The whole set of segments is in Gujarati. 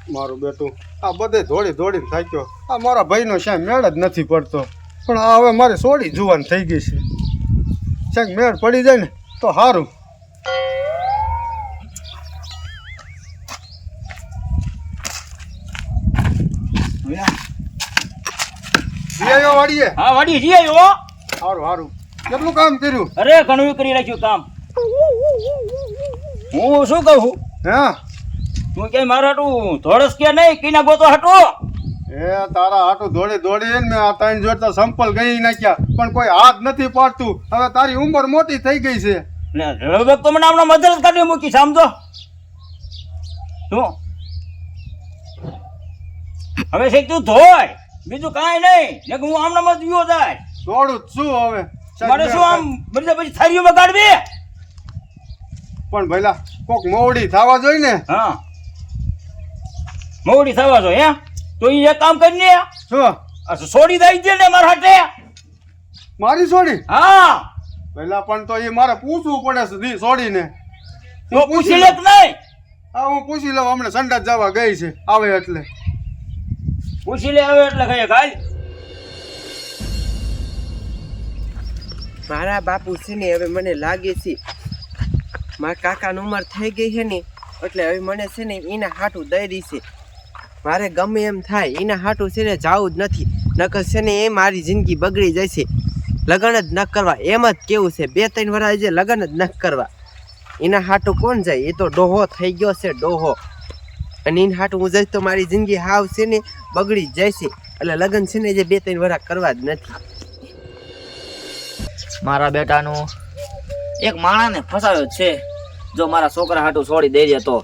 મારું બેટું આ બધે દોડી દોડીને થાક્યો. આ મારા ભાઈનો શ્યામ મેળ જ નથી પડતો. પણ આ હવે મારી સોડી જુવાન થઈ ગઈ છે. ક્યાંક મેળ પડી જાય ને તો સારું. વાડીએ હા વાડી જી આવ્યો. સારું સારું. કેટલું કામ કર્યું? અરે ઘણું કરી રાખ્યું કામ. હું શું કહું? હા તું કે મારા હાટું ધોળસ કે નહીં કીના ગોતો હાટું? એ તારા હાટું દોડી દોડી મેં આ ત્રણ જોડતા સંપલ ગઈ નાખ્યા પણ કોઈ હાથ નથી પાડતું. હવે તારી ઉંમર મોટી થઈ ગઈ છે. રડોબક તો મને હમણાં મધર જ કાઢી મૂકી સમજો. શું હવે છે તું ધોય બીજું કાંઈ નહીં ને હું આમના મત વિયો જાય દોડું જ છું હવે. મારે શું આમ બધી પછી થારીઓ બગાડવી? પણ ભઈલા કોક મોવડી થવા જોઈએ ને. હા મોડી થવા જો હે તો ઈ એક કામ કરીને શું છોડી દઈ દે ને મારા હાટે. મારી સોડી? હા ભઈલા પણ તો એ મારે પૂછવું પડે છે સોડીને. તો પૂછી લે કે નહીં? હા હું પૂછી લઉં. હમણાં સંડાસ જવા ગઈ છે આવે એટલે પૂછી લે આવે એટલે કહીએ કાલ. મારા બાપુ છે ને હવે મને લાગે છે મારા કાકાની ઉંમર થઈ ગઈ છે ને એટલે હવે મને છે ને એના હાટું દઈ દીશે. મારે ગમે એમ થાય એના હાટું છે ને જવું જ નથી. નકર છે ને એ મારી જિંદગી બગડી જાય છે. લગ્ન જ ન કરવા એમ જ કેવું છે. 2-3 વર્ષ જે લગ્ન જ ન કરવા એના હાટું કોણ જાય? એ તો ડોહો થઈ ગયો છે ડોહો. અને એના હાટું હું જઈશ તો મારી જિંદગી હાવ છે ને બગડી જ જાય છે. એટલે લગ્ન છે ને જે 2-3 વર્ષ કરવા જ નથી. મારા બેટાનું એક માણાને ફસાવ્યો છે. જો મારા છોકરા હાટું છોડી દઈ દે તો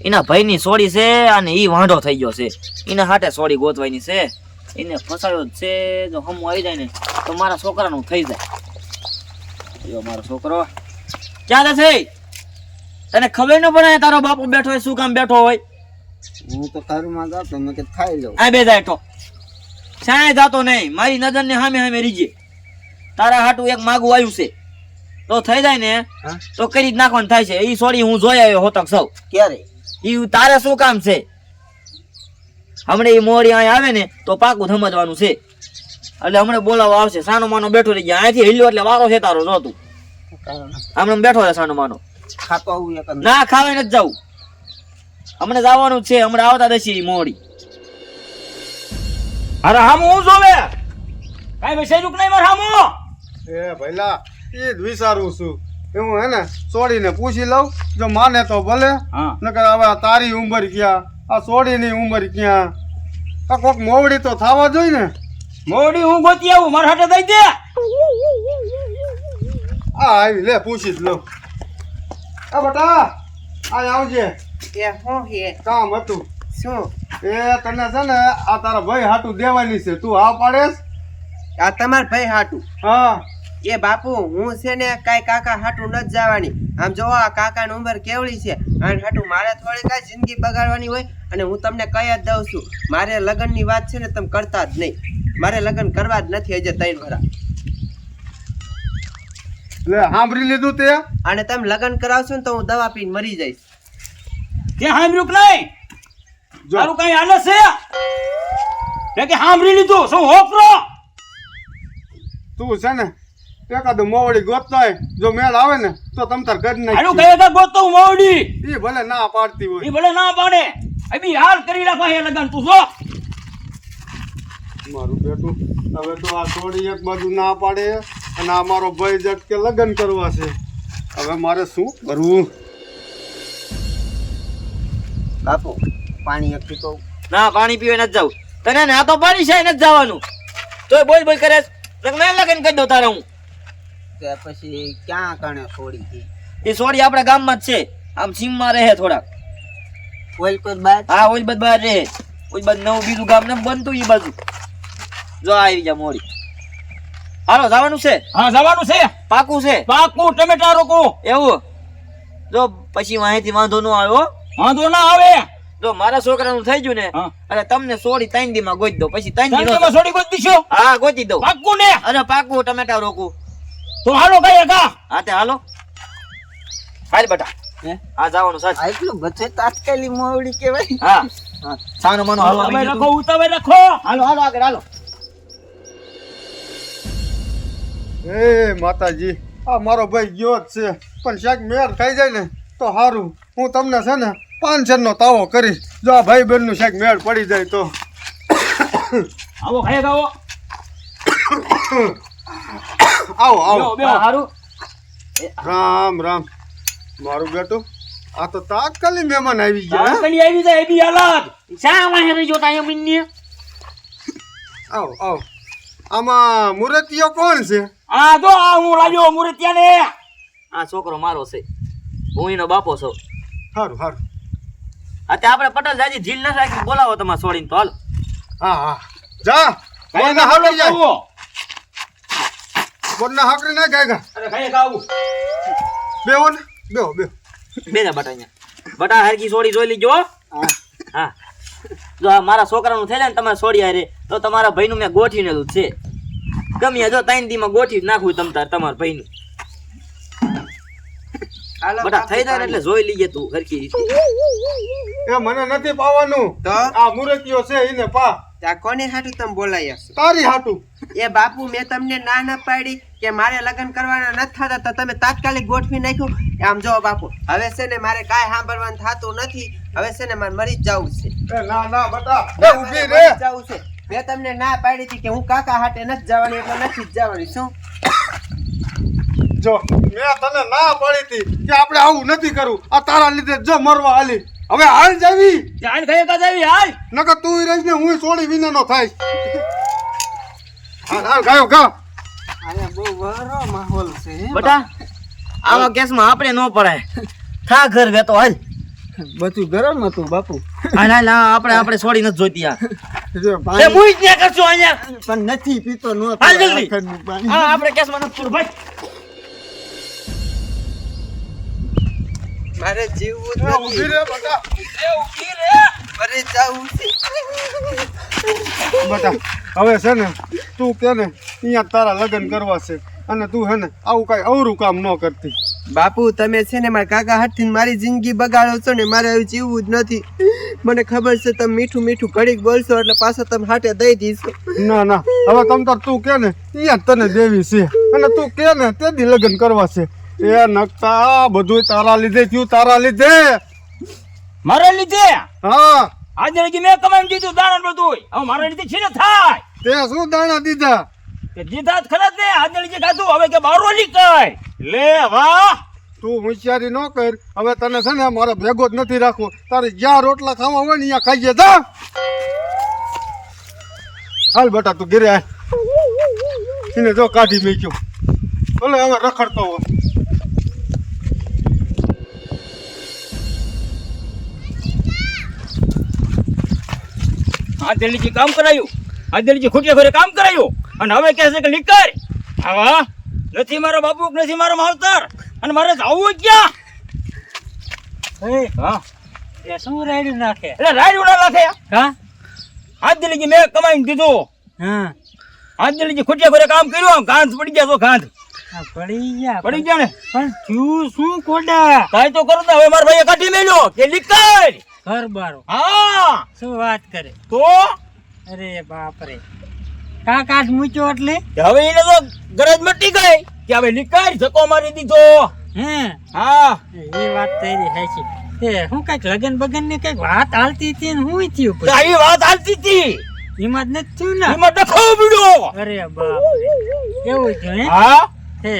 એના ભાઈની છોડી છે અને એ વાંઢો થઈ ગયો છે. એના હાટે છોડી ગોતવાની છે. એને ફસાવ્યો જ છે. જો હમું આવી જાય ને તો મારા છોકરાનું થઈ જાય. જો મારો છોકરો ક્યાં છે? તને ખબર ન પડે તારો બાપુ બેઠો હોય શું કામ બેઠો હોય? હું તો તારું માં જાતો મેં કે ખાઈ લઉં. આ બે જાય તો ક્યાંય જાતો નહીં. મારી નજર ને સામે સામે રીજે. તારા હાટું એક માગું આવ્યું છે તો થઈ જાય ને તો કરી જ નાખવાનું થાય છે. એ સોરી હું જોઈ આવ્યો હોતક સૌ. ક્યારે? ઈ તારે શું કામ છે? હમણે એ મોડી અહીં આવે ને તો પાકું સમજવાનું છે. એટલે હમણે બોલાવવા આવશે. સાનો માનો બેઠો રહી ગયા. અહીંથી હિલ્યો એટલે વારો છે તારો. જો તું હમણાં બેઠો છે સાનો માનો. ખાતો આવું એક ના ખાવા નથી જવું. હમણે જવાનું છે. હમણાં આવતા દસી મોડી. અરે હામું હું જોવે કાંઈ વિષયનું નહીં મારે હામું. એ ભઈલા એ જ વિચારું છું. હું હે ને સોડીને પૂછી લઉં. જો માને તો ભલે. હા નકર હવે તારી ઉંમર ક્યાં આ સોડીની ઉંમર ક્યાં? આ કોક મોવડી તો થવા જોઈએ ને. મોડી હું ગોતી આવું મારા હાટે દઈ દે. આ આવી લે પૂછી જ લઉં. આ બટા આ આવજે. એ હું હે કામ હતું. શું? એ તને છે ને આ તારા ભાઈ હાટું દેવાની છે. તું હા પાડેસ? આ તમાર ભાઈ હાટું? હા એ બાપુ હું છે ને કાંઈ કાકા હાટું નથી જવાની. આમ જો આ કાકાની ઉંમર કેવડી છે અને હાટું મારે થોડી કાંઈ જિંદગી બગાડવાની હોય. અને હું તમને કહી જ દઉં છું મારે લગ્નની વાત છે ને તમે કરતા જ નહીં. મારે લગ્ન કરવા જ નથી હજે 3 વર્ષ. લે સાંભળી લીધું તે? અને તમે લગ્ન કરાવશો ને તો હું દવા પીને મરી જઈશ. ત્યાં સાંભળ્યું કે નહીં? તારું કઈ હાલે છે કે સાંભળી લીધું? શું હોપરો? તું છે ને એકાદું મોવડી ગોતતા હોય. જો મેળ આવે ને તો તમ તાર કરી આનું નાખ. કઈ ગોતો હું મોડી. એ ભલે ના પાડતી એ હોય. ભલે ના પાડે. અભી હાલ કરી રાખવા હે લગન તું જો. મારું બેટું હવે તો આ છોડી એક બાજુ ના પાડે અને આ મારો ભાઈ જટ કે લગ્ન કરવા છે. હવે મારે શું કરવું? બાપુ પાણી એક પીતો. ના પાણી પીવા નથી જવું. તને ના તો પાણી છે નથી જવાનું. તોય બોલ બોલ કરે. મેં લગન કરી દઉં તારે હું. કે પછી ક્યાં કણે છોડી હતી? એ સોડી આપણા ગામમાં જ છે. આમ સીમમાં રહે થોડાક. ઓલકોટ બાદ? હા ઓલ બધ બહાર રહે. ઓલ બધ નવું બીજું ગામ ને બનતું એ બાજુ. જો આવી જા મોડી. હાલો જવાનું છે? હા જવાનું છે. પાકું છે? પાકું ટમેટા રોકો. એવું? જો પછી માહિતી વાંધો ન આવ્યો. વાંધો ના આવે. જો મારા છોકરાનું થઈ ગયું ને એટલે તમને સોડી 3 દી માં ગોતી દો. પછી 3 દી તમે છોડી ગોતી દીશો? હા ગોતી દઉં. પાકું ને? અને પાકું ટમેટા રોકું. તો હાલો કઈ કા. હા તે હાલો. હાલ બેટા. હે આ જવાનું સાચ. આટલું ગથે તાત્કાલિક મોવડી કહેવાય. હા હા, સાનો માનો હાલો આવી ઉતાવળ ગયો રાખો તું. ઉતાવળ રાખો. હાલો હાલો આગળ હાલો. એ માતાજી આ મારો ભાઈ ગયો જ છે પણ શાક મેર થઈ જાય ને તો સારું. હું તમને છે ને 5 નો તાવો કરીશ જો આ ભાઈ બહેનનું શાક મેળ પડી જાય તો. આવો ખાઈ ખાઓ. આવો આવો. બેહો, બેહો. હા, હારું. રામ રામ મારું બેટું આ તો તાત્કાલિક મહેમાન આવી ગયા હે? તાંતણી આવી જાય એવી હાલત. શા વાહે રહી જોતા અહીંયા મિન્ની? આવો આવો. આમાં મુરતિયો કોણ છે? આ જો આ હું લાગ્યો મૂર્તિયાને. આ છોકરો મારો છે, હું એનો બાપો છું. સારું સારું. અત્યારે આપણે પટેલ જાજી ઢીલ ન રાખી બોલાવો તમારે છોડીને તો હાલો. હા હા જા ખાઈ બોલના હાકરી જાય ખાઓ. બોલના હાકરી ના ગાયગા અરે ખાઈ ખાવું. બેહો ને બેહો બેહો. બેજા બટા અહીંયા બટા હરકી છોડી જોઈ લીજો હો. હા જો આ મારા છોકરાનું થઈ જાય ને તમારે છોડી હારે તો તમારા ભાઈનું મેં ગોઠવીનેલું જ છે. ગમે જો 3 દીમાં ગોઠવી જ નાખવું તમારા ભાઈનું. હાલો બટા બાપુ, થઈ જાય ને એટલે જોઈ લીજે તું હરકી રીતે. એ મને નથી પાવાનું તો આ મુરતિયો છે એને પા ત્યાં કોને હાટું તમે બોલાયા છો? તારી હાટું. એ બાપુ મેં તમને ના ન પાડી કે મારે લગ્ન કરવાના નથી થતા તો તમે તાત્કાલિક ગોઠવી નાખ્યું. આમ જો બાપુ હવે છે ને મારે કાંઈ સાંભળવાનું થતું નથી. હવે છે ને મારે મરી જ જવું છે. એ ના ના બટા એ મારે ઊભી મરી રે. જ જવું છે. મેં તમને ના પાડી હતી કે હું કાકા હાટે નથી જવાની એટલે નથી જ જવાની. શું જો મેં તને ના પાડી હતી કે આપણે આવું નથી કરવું આ તારા લીધે જો મરવા હાલી હવે હાલ જાવી જાન ખાઈ કા જાવી હાલ. નકર તું રહીશ ને હું છોડી વિનાનો થાય. હાલ હાલ ગાયો ગા. અહીંયા બહુ વરો માહોલ છે બટા આવા કેસમાં આપણે ન પડાય. થા ઘર વેતો હાલ. બધું ગરમ હતું બાપુ હાલ હાલ હા, આપણે છોડી નથી જોઈતી આ. જો એ મુઈ જ ને કરছো અહીંયા. પણ નથી પીતો નો હાલ જલ્દી. હા આપણે કેસમાં નથી તું ભાઈ મારે જીવવું જ એ ઊભી નથી. રે બટા. મરી જવું છે. બટા હવે છે ને તું કે ને અહીંયા તારા લગ્ન કરવા છે અને તું હે ને આવું કઈ અવરું કામ ન કરતી. બાપુ તમે છે ને મારા કાકા હાથથી મારી જિંદગી બગાડો છો ને મારે હવે જીવવું જ નથી. મને ખબર છે તમે મીઠું મીઠું ઘડીક બોલશો એટલે પાછા તમે હાટે દઈ દીશો. ના ના હવે તમ તાર તું કે ને અહીંયા જ તને દેવી છે અને તું કે ને તેથી લગ્ન કરવા છે. એ નકતા બધું તારા લીધે થયું તારા લીધે. મારા લીધે હા આજે લગી મેં કમાઈને દીધું દાણા બધું. હવે મારા લીધે છે ને થાય. તે શું દાણા દીધા? તે દીધા જ ખરા જ ને. આજે લગી ખાધું હવે કે બારો લીકાય. લે વાહ. તું હોશિયારી ન કર. હવે તને છે ને મારે ભેગો જ નથી રાખવો. તારે જ્યાં રોટલા ખાવા હોય ને ત્યાં ખાઈએ જા. હાલ બેટા તું ઘરે આય. એને જો કાઢી મેક્યો. ભલે હવે રખડતો હોય. આજે લગી કામ કરાયું. આજે લગી ખોટી ઘરે કામ કરાયું અને હવે કહે છે કે લીકાય. આવા નથી મારો બાપુ નથી મારો માવતર અને મારે જાવું ક્યાં? હા એ શું રાયડું નાખે? એટલે રાયડું ના નાખે. હા આજે લગી મેં કમાઈને દીધું. હા આજે લગી ખોટી ઘરે કામ કર્યું. ગાંઠ પડી ગયા તો ગાંઠ આ પડી ગયા પડી ગયા ને. પણ થયું શું કોડા? કાંઈ તો કરો ને. હવે મારા ભાઈએ કાઢી મેલ્યો કે લીકાય. ઘર બારો હા શું વાત કરે? તો અરે બાપ રે કાકા જ મૂક્યો એટલે હવે એને તો ગરજ મટી ગઈ કે હવે લીકાય ધક્કો મારી દીધો. હે હા એ વાત તારી હાચી. એ હું કઈક લગન બગન ની કઈક વાત હાલતી હતી ને હું થયું તો આવી વાત હાલતી હતી. એમાં જ નથી થયું ને? એમાં ડખો પડ્યો. અરે બાપ રે એવું થયું હે? હા હે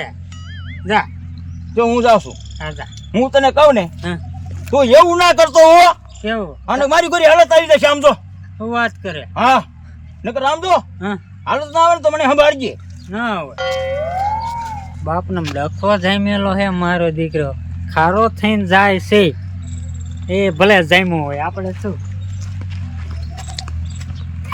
જા જો હું જાઉં છું. હા જા. હું તને કહું ને હા તું એવું ના કરતો હો કેવું અને મારી કોઈ હાલત આવી જશે. આમ જો શું વાત કરે? હા નકર આમ જો હા હાલત ના આવે તો મને સંભાળજે. ના હોય બાપ ને ડખો જામેલો હે મારો દીકરો. ખારો થઈને જાય છે એ ભલે જામ્યો હોય આપણે શું